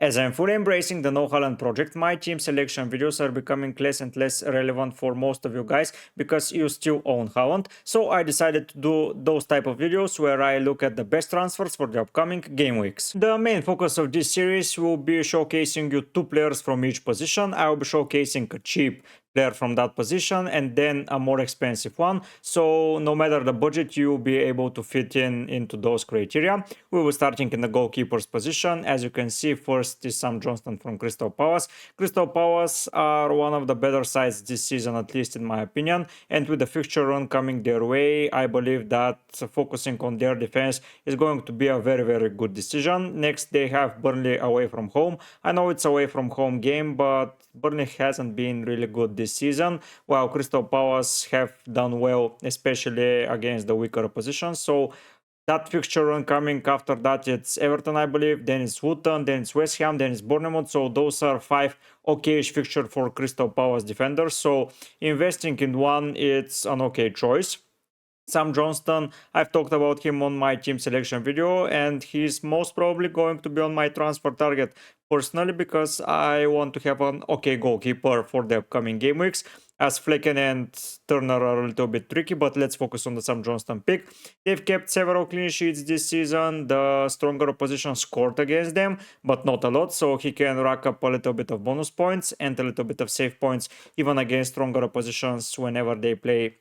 As I'm fully embracing the No Holland project, my team selection videos are becoming less and less relevant for most of you guys because you still own Holland. So I decided to do those type of videos where I look at the best transfers for the upcoming game weeks. The main focus of this series will be showcasing you two players from each position. I will be showcasing a cheap player from that position and then a more expensive one, so no matter the budget you will be able to fit into those criteria. We will starting in the goalkeeper's position. As you can see, first is Sam Johnston from Crystal Palace. Crystal Palace are one of the better sides this season, at least in my opinion, and with the fixture run coming their way, I believe that focusing on their defense is going to be a very good decision. Next, they have Burnley away from home. I know it's away from home game, but Burnley hasn't been really good this season, while Crystal Palace have done well, especially against the weaker opposition. So that fixture run coming after that, it's Everton, I believe, then it's Luton, then it's West Ham, then it's Bournemouth. So those are 5 okay-ish fixture for Crystal Palace defenders. So investing in one, it's an okay choice. Sam Johnston, I've talked about him on my team selection video, and he's most probably going to be on my transfer target personally because I want to have an okay goalkeeper for the upcoming game weeks, as Flecken and Turner are a little bit tricky, but let's focus on the Sam Johnston pick. They've kept several clean sheets this season. The stronger opposition scored against them, but not a lot, so he can rack up a little bit of bonus points and a little bit of save points even against stronger oppositions whenever they play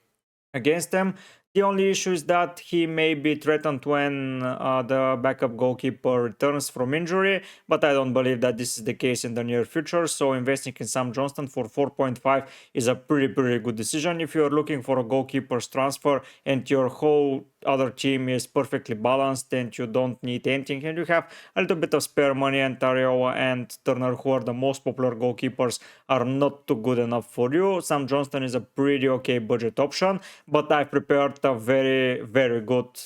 against them. The only issue is that he may be threatened when the backup goalkeeper returns from injury, but I don't believe that this is the case in the near future, so investing in Sam Johnston for 4.5 is a pretty good decision. If you're looking for a goalkeeper's transfer and your whole other team is perfectly balanced and you don't need anything and you have a little bit of spare money, and Tario and Turner, who are the most popular goalkeepers, are not too good enough for you, Sam Johnston is a pretty okay budget option, but I've prepared a very good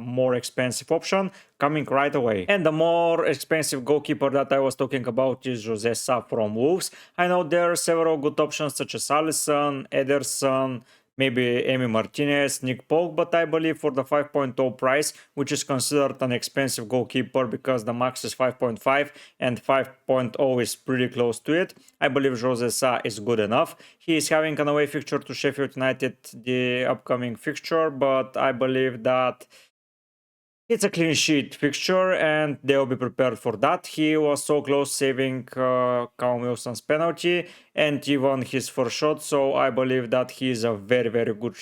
more expensive option coming right away. And the more expensive goalkeeper that I was talking about is Jose Sa from Wolves. I know there are several good options such as Alisson, Ederson, maybe Emi Martinez, Nick Pope, but I believe for the 5.0 price, which is considered an expensive goalkeeper because the max is 5.5 and 5.0 is pretty close to it, I believe Jose Sa is good enough. He is having an away fixture to Sheffield United, the upcoming fixture, but I believe that it's a clean sheet fixture and they'll be prepared for that. He was so close saving Callum Wilson's penalty and even his first shot, so I believe that he is a very good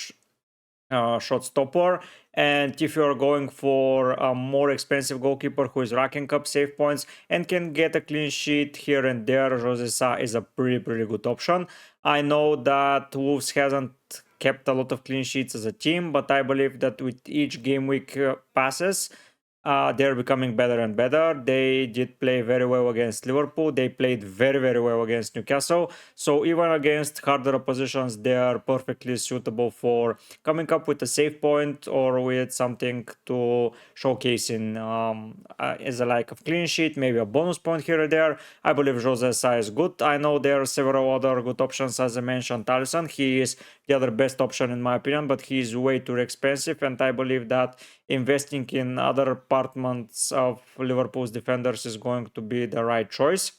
shot stopper. And if you're going for a more expensive goalkeeper who is racking up save points and can get a clean sheet here and there, Jose Sa is a pretty good option. I know that Wolves hasn't kept a lot of clean sheets as a team, but I believe that with each game week passes, they're becoming better and better. They did play very well against Liverpool. They played very well against Newcastle. So even against harder oppositions, they are perfectly suitable for coming up with a save point or with something to showcase in as a like a clean sheet, maybe a bonus point here or there. I believe Jose Sa is good. I know there are several other good options, as I mentioned. Alisson, he is the other best option in my opinion, but he is way too expensive, and I believe that investing in other apartments of Liverpool's defenders is going to be the right choice.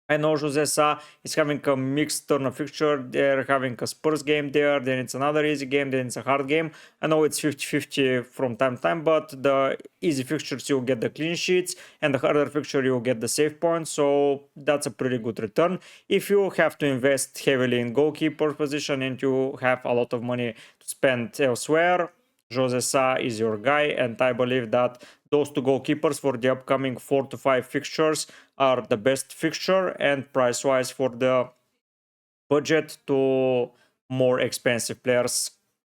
I know Jose Sa is having a mixed turn of fixture. They're having a Spurs game there, then it's another easy game, then it's a hard game. I know it's 50-50 from time to time, but the easy fixtures you'll get the clean sheets and the harder fixture you'll get the save points, so that's a pretty good return. If you have to invest heavily in goalkeeper position and you have a lot of money to spend elsewhere, Jose Sa is your guy, and I believe that those two goalkeepers for the upcoming 4 to 5 fixtures are the best fixture, and price-wise for the budget to more expensive players,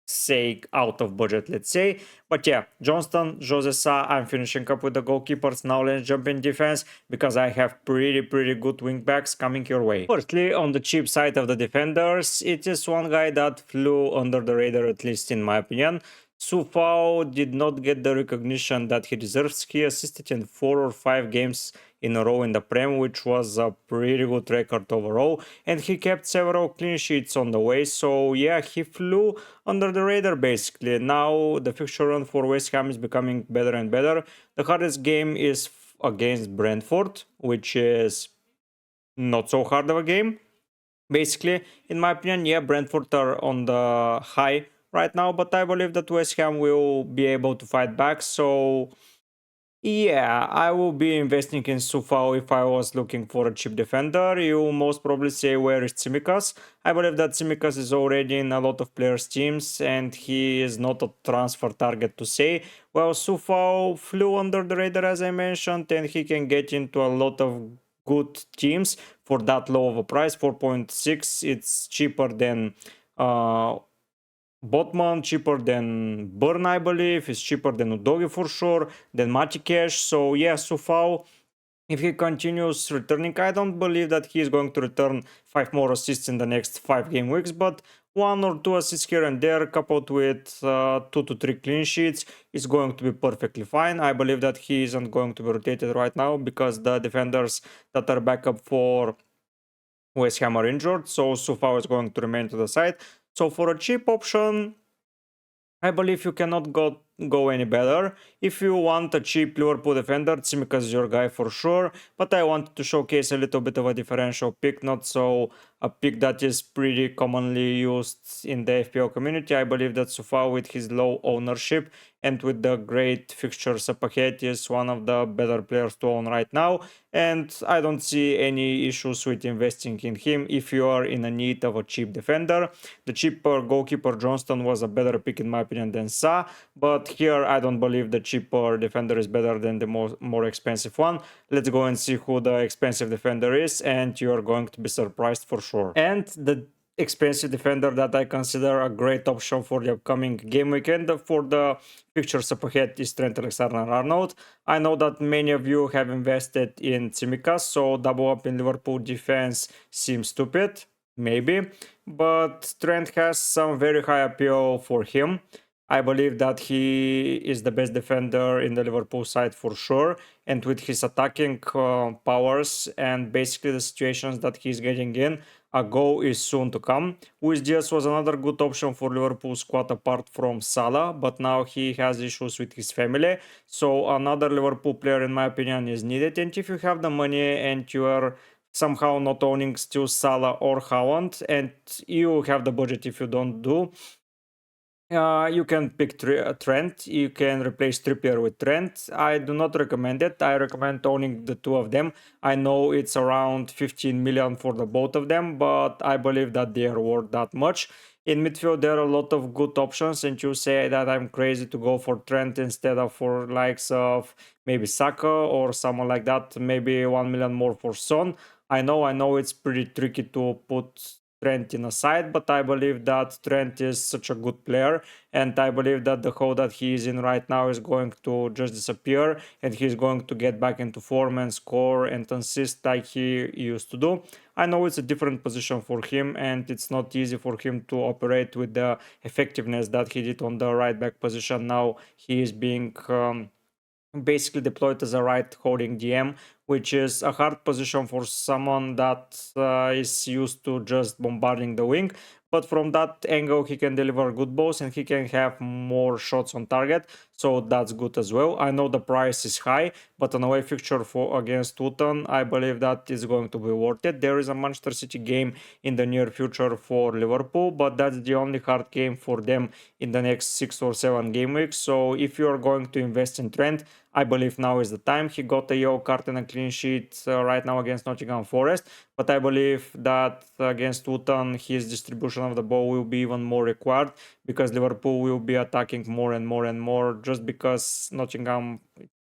say out of budget, let's say. But yeah, Johnston, Jose Sa, I'm finishing up with the goalkeepers. Now let's jump in defense because I have pretty good wing backs coming your way. Firstly, on the cheap side of the defenders, it is one guy that flew under the radar, at least in my opinion. Sufao did not get the recognition that he deserves. He assisted in 4 or 5 games in a row in the Prem, which was a pretty good record overall, and he kept several clean sheets on the way, so yeah, he flew under the radar basically. Now the fixture run for West Ham is becoming better and better. The hardest game is against Brentford, which is not so hard of a game. Basically, in my opinion, yeah, Brentford are on the high right now, but I believe that West Ham will be able to fight back. So yeah, I will be investing in Sufao if I was looking for a cheap defender. You most probably say, where is Tsimikas? I believe that Tsimikas is already in a lot of players' teams and he is not a transfer target to say. Well, Sufao flew under the radar, as I mentioned, and he can get into a lot of good teams for that low of a price. 4.6, it's cheaper than Botman, cheaper than Burn, I believe. It's cheaper than Udogi for sure, than Matikesh. So yeah, Sufao, if he continues returning, I don't believe that he is going to return 5 more assists in the next 5 game weeks, but 1 or 2 assists here and there, coupled with 2 to 3 clean sheets, is going to be perfectly fine. I believe that he isn't going to be rotated right now because the defenders that are backup for West Ham are injured, so Sufao is going to remain to the side. So for a cheap option, I believe you cannot go any better. If you want a cheap Liverpool defender, Tsimikas is your guy for sure, but I wanted to showcase a little bit of a differential pick, not so a pick that is pretty commonly used in the FPL community. I believe that Sufao, with his low ownership and with the great fixtures up ahead, is one of the better players to own right now, and I don't see any issues with investing in him if you are in a need of a cheap defender. The cheaper goalkeeper Johnston was a better pick in my opinion than Sa, but here I don't believe the cheaper defender is better than the more expensive one. Let's go and see who the expensive defender is, and you're going to be surprised for sure. And the expensive defender that I consider a great option for the upcoming game weekend for the pictures up ahead is Trent Alexander-Arnold. I know that many of you have invested in Tsimikas, so double up in Liverpool defense seems stupid, maybe, but Trent has some very high appeal for him. I believe that he is the best defender in the Liverpool side for sure, and with his attacking powers and basically the situations that he's getting in, a goal is soon to come. Luis Diaz was another good option for Liverpool squad apart from Salah, but now he has issues with his family, so another Liverpool player in my opinion is needed. And if you have the money and you are somehow not owning still Salah or Haaland, and you have the budget if you don't do, you can pick Trent. You can replace Trippier with Trent. I do not recommend it. I recommend owning the two of them. I know it's around 15 million for the both of them, but I believe that they are worth that much. In midfield, there are a lot of good options, and you say that I'm crazy to go for Trent instead of for likes of maybe Saka or someone like that. Maybe 1 million more for Son. I know it's pretty tricky to put Trent in a side, but I believe that Trent is such a good player, and I believe that the hole that he is in right now is going to just disappear, and he's going to get back into form and score and assist like he used to do. I know it's a different position for him, and it's not easy for him to operate with the effectiveness that he did on the right back position. Now he is being basically deployed as a right holding DM, which is a hard position for someone that is used to just bombarding the wing. But from that angle, he can deliver good balls and he can have more shots on target, so that's good as well. I know the price is high, but an away fixture for against Luton, I believe that is going to be worth it. There is a Manchester City game in the near future for Liverpool, but that's the only hard game for them in the next 6 or 7 game weeks. So if you are going to invest in Trent, I believe now is the time. He got a yellow card and a clean sheet right now against Nottingham Forest, but I believe that against Luton his distribution of the ball will be even more required because Liverpool will be attacking more and more and more just because Nottingham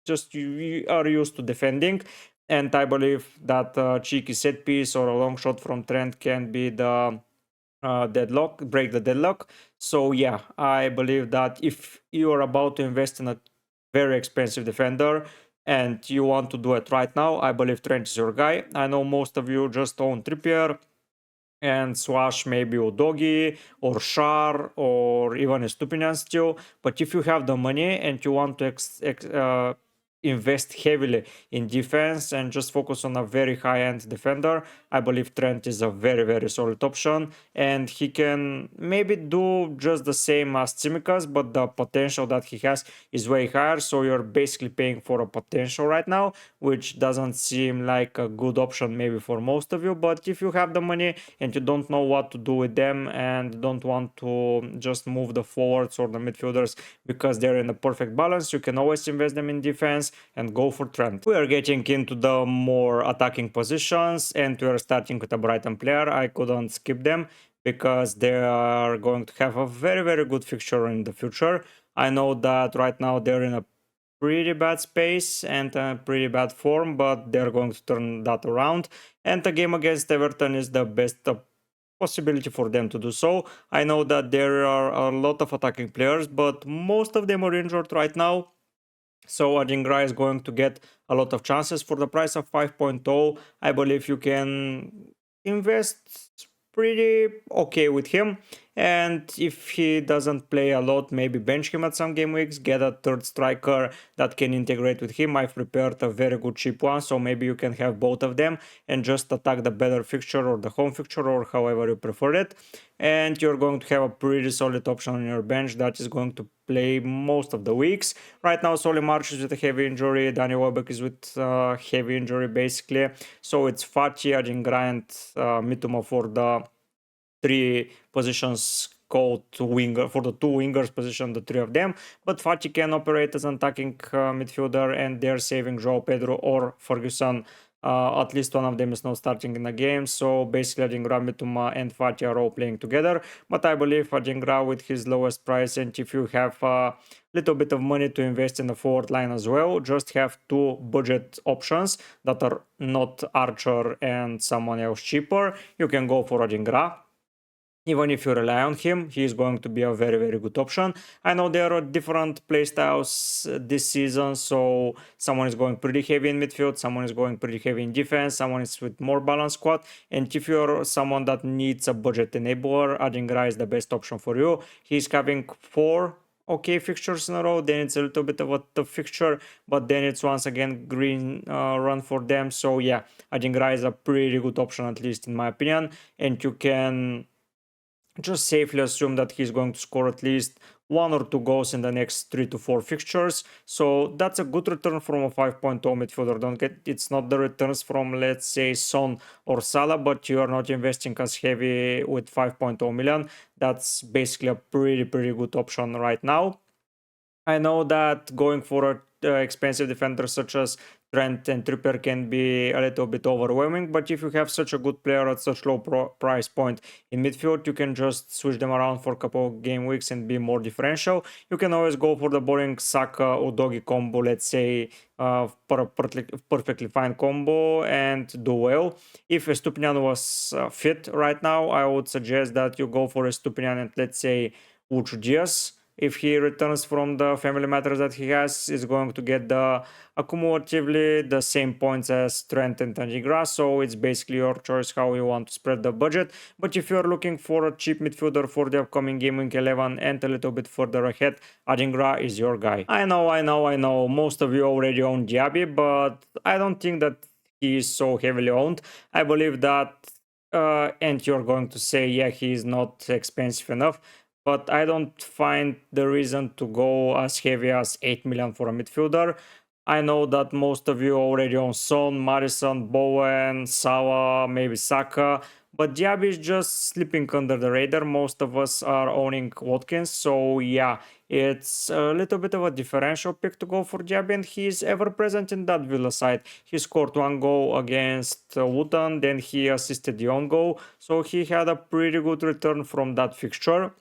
just you are used to defending. And I believe that a cheeky set piece or a long shot from Trent can be the break the deadlock. So yeah, I believe that if you are about to invest in a very expensive defender and you want to do it right now, I believe Trent is your guy. I know most of you just own Trippier and swash maybe Udogi or Shar or even Estupinian still. But if you have the money and you want to invest heavily in defense and just focus on a very high-end defender, I believe Trent is a very, very solid option, and he can maybe do just the same as Tsimikas, but the potential that he has is way higher, so you're basically paying for a potential right now, which doesn't seem like a good option maybe for most of you. But if you have the money and you don't know what to do with them and don't want to just move the forwards or the midfielders because they're in a perfect balance, you can always invest them in defense and go for Trent. We are getting into the more attacking positions and we are starting with a Brighton player. I couldn't skip them because they are going to have a very, very good fixture in the future. I know that right now they're in a pretty bad space and a pretty bad form, but they're going to turn that around. And the game against Everton is the best possibility for them to do so. I know that there are a lot of attacking players, but most of them are injured right now. So Adingra is going to get a lot of chances for the price of 5.0. I believe you can invest pretty okay with him, and if he doesn't play a lot, maybe bench him at some game weeks, get a third striker that can integrate with him. I've prepared a very good cheap one, so maybe you can have both of them and just attack the better fixture or the home fixture or however you prefer it, and you're going to have a pretty solid option on your bench that is going to play most of the weeks. Right now Solly March is with a heavy injury, Daniel Welbeck is with a heavy injury basically, so it's Fati, Adingra and Mitoma for the three positions called winger, for the two wingers position, the three of them. But Fati can operate as an attacking midfielder, and they're saving João Pedro or Ferguson. At least one of them is not starting in the game, so basically Adingra, Mitoma and Fati are all playing together. But I believe Adingra with his lowest price, and if you have a little bit of money to invest in the forward line as well, just have two budget options that are not Archer and someone else cheaper. You can go for Adingra. Even if you rely on him, he is going to be a very, very good option. I know there are different playstyles this season, so someone is going pretty heavy in midfield, someone is going pretty heavy in defense, someone is with more balanced squad, and if you're someone that needs a budget enabler, Adingra is the best option for you. He's having 4 okay fixtures in a row, then it's a little bit of a tough fixture, but then it's once again green run for them. So yeah, Adingra is a pretty good option, at least in my opinion, and you can just safely assume that he's going to score at least 1 or 2 goals in the next 3 to 4 fixtures. So that's a good return from a 5.0 midfielder. Don't get, it's not the returns from, let's say, Son or Salah, but you are not investing as heavy with 5.0 million. That's basically a pretty good option right now. I know that going for expensive defenders such as Trent and Trippier can be a little bit overwhelming, but if you have such a good player at such low price point in midfield, you can just switch them around for a couple of game weeks and be more differential. You can always go for the boring Saka Udogi combo, let's say, for a perfectly fine combo and do well. If Estupinian was fit right now, I would suggest that you go for Estupinian and let's say Lucho Diaz. If he returns from the family matters that he has, is going to get the accumulatively the same points as Trent and Adingra. So it's basically your choice how you want to spread the budget. But if you're looking for a cheap midfielder for the upcoming game week 11 and a little bit further ahead, Adingra is your guy. I know. Most of you already own Diaby, but I don't think that he is so heavily owned. I believe that, and you're going to say, yeah, he is not expensive enough, but I don't find the reason to go as heavy as 8 million for a midfielder. I know that most of you already own Son, Madison, Bowen, Salah, maybe Saka, but Diaby is just slipping under the radar. Most of us are owning Watkins, so yeah, it's a little bit of a differential pick to go for Diaby, and he's ever present in that Villa side. He scored 1 goal against Luton, then he assisted the own goal, so he had a pretty good return from that fixture.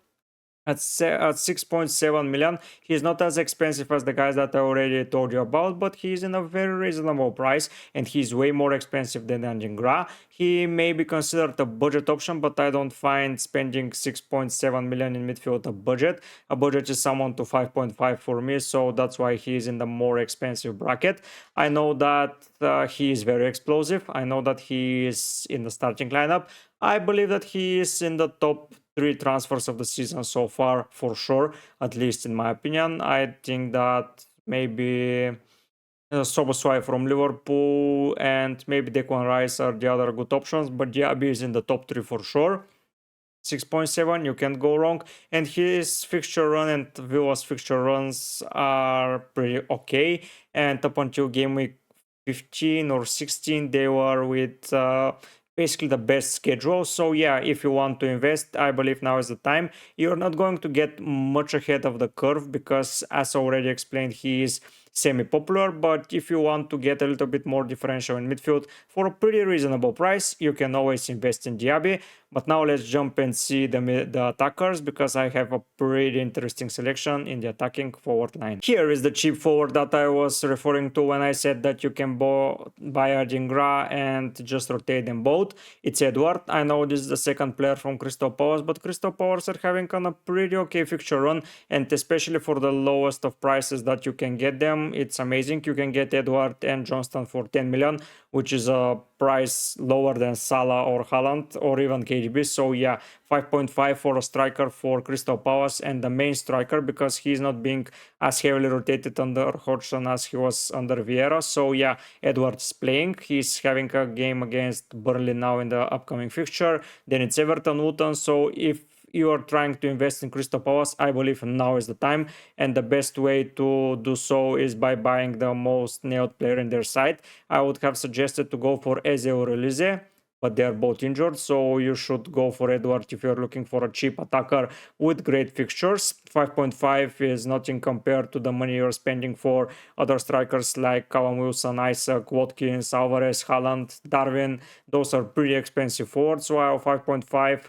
At 6.7 million, he's not as expensive as the guys that I already told you about, but he's in a very reasonable price and he's way more expensive than Adingra. He may be considered a budget option, but I don't find spending 6.7 million in midfield a budget. A budget is someone to 5.5 for me, so that's why he's in the more expensive bracket. I know that he is very explosive. I know that he is in the starting lineup. I believe that he is in the top 3 transfers of the season so far, for sure, at least in my opinion. I think that maybe Soboswai from Liverpool and maybe Declan Rice are the other good options, but Diaby is in the top 3 for sure. 6.7, you can't go wrong, and his fixture run and Villa's fixture runs are pretty okay, and up until game week 15 or 16 they were with basically the best schedule. So yeah, if you want to invest, I believe now is the time. You're not going to get much ahead of the curve because, as already explained, he is semi-popular, but if you want to get a little bit more differential in midfield for a pretty reasonable price, you can always invest in Diaby. But now let's jump and see the attackers, because I have a pretty interesting selection in the attacking forward line. Here is the cheap forward that I was referring to when I said that you can buy Adingra and just rotate them both. It's Edward. I know this is the second player from Crystal Palace, but Crystal Palace are having a pretty okay fixture run, and especially for the lowest of prices that you can get them, it's amazing. You can get Edward and Johnston for 10 million, which is a price lower than Salah or Haaland or even KDB. So yeah, 5.5 for a striker for Crystal Palace, and the main striker, because he's not being as heavily rotated under Hodgson as he was under Vieira. So yeah, Edward's playing. He's having a game against Burnley now in the upcoming fixture. Then it's Everton, Luton. So if you are trying to invest in Crystal Palace, I believe now is the time, and the best way to do so is by buying the most nailed player in their side. I would have suggested to go for Eze or Elise, but they are both injured, so you should go for Edward if you're looking for a cheap attacker with great fixtures. 5.5 is nothing compared to the money you're spending for other strikers like Callum Wilson, Isaac, Watkins, Alvarez, Haaland, Darwin. Those are pretty expensive forwards, while 5.5,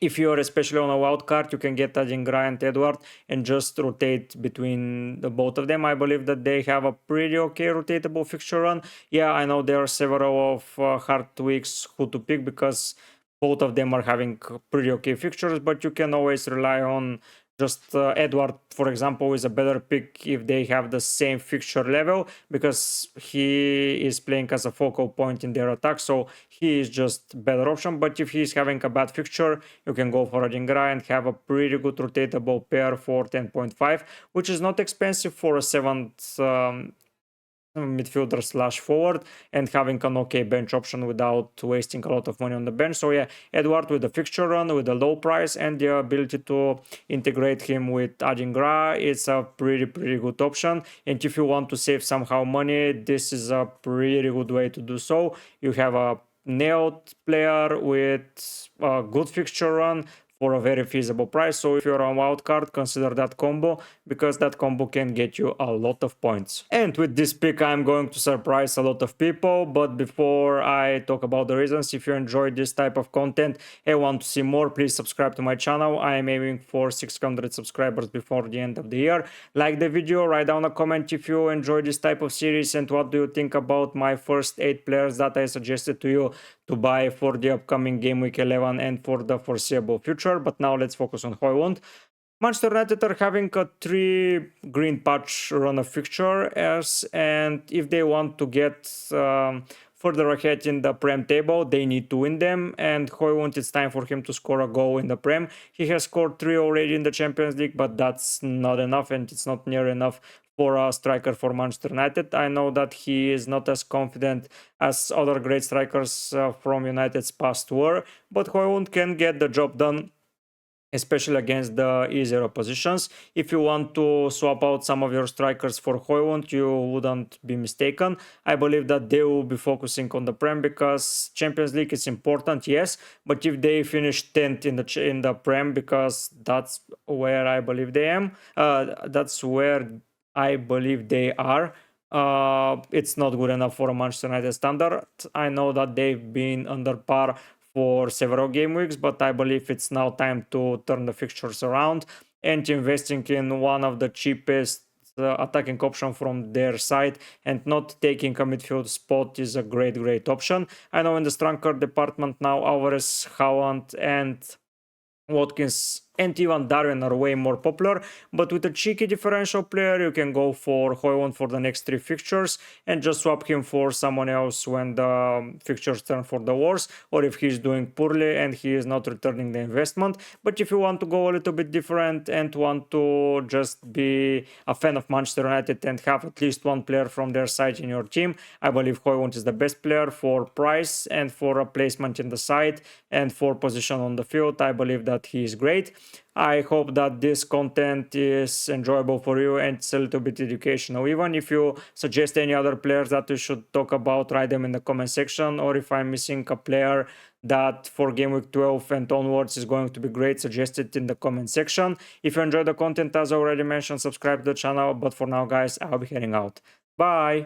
if you're especially on a wild card, you can get Adingra and Edward and just rotate between the both of them. I believe that they have a pretty okay rotatable fixture run. Yeah, I know there are several of hard weeks who to pick because both of them are having pretty okay fixtures, but you can always rely on just Edward, for example, is a better pick if they have the same fixture level, because he is playing as a focal point in their attack, so he is just better option. But if he's having a bad fixture, you can go for Adingra and have a pretty good rotatable pair for 10.5, which is not expensive for a 7th midfielder slash forward, and having an okay bench option without wasting a lot of money on the bench. So yeah, Edward with the fixture run, with a low price, and the ability to integrate him with Adingra, it's a pretty good option. And if you want to save somehow money, this is a pretty good way to do so. You have a nailed player with a good fixture run for a very feasible price. So if you're on wildcard, consider that combo, because that combo can get you a lot of points. And with this pick, I'm going to surprise a lot of people. But before I talk about the reasons, if you enjoyed this type of content and want to see more, please subscribe to my channel. I am aiming for 600 subscribers before the end of the year. Like the video, write down a comment if you enjoy this type of series, and what do you think about my first 8 players that I suggested to you to buy for the upcoming game week 11 and for the foreseeable future. But now let's focus on Højlund. Manchester United are having a 3 green patch run of fixtures, and if they want to get further ahead in the Prem table, they need to win them, and Højlund, it's time for him to score a goal in the Prem. He has scored 3 already in the Champions League, but that's not enough, and it's not near enough for a striker for Manchester United. I know that he is not as confident as other great strikers from United's past were, but Højlund can get the job done, especially against the easier oppositions. If you want to swap out some of your strikers for Højlund, you wouldn't be mistaken. I believe that they will be focusing on the Prem, because Champions League is important, yes, but if they finish 10th in the Prem, because that's where I believe they are, it's not good enough for a Manchester United standard. I know that they've been under par for several game weeks, but I believe it's now time to turn the fixtures around, and investing in one of the cheapest attacking option from their side and not taking a midfield spot is a great option. I know in the striker department now, Alvarez, Haaland and Watkins and even Darwin are way more popular, but with a cheeky differential player you can go for Gw11 for the next 3 fixtures and just swap him for someone else when the fixtures turn for the worse, or if he's doing poorly and he is not returning the investment. But if you want to go a little bit different and want to just be a fan of Manchester United and have at least one player from their side in your team, I believe Gw11 is the best player for price and for a placement in the side and for position on the field. I believe that he is great. I hope that this content is enjoyable for you and it's a little bit educational. Even if you suggest any other players that we should talk about, write them in the comment section, or if I'm missing a player that for game week 12 and onwards is going to be great, suggest it in the comment section. If you enjoyed the content, as I already mentioned, subscribe to the channel. But for now, guys, I'll be heading out. Bye!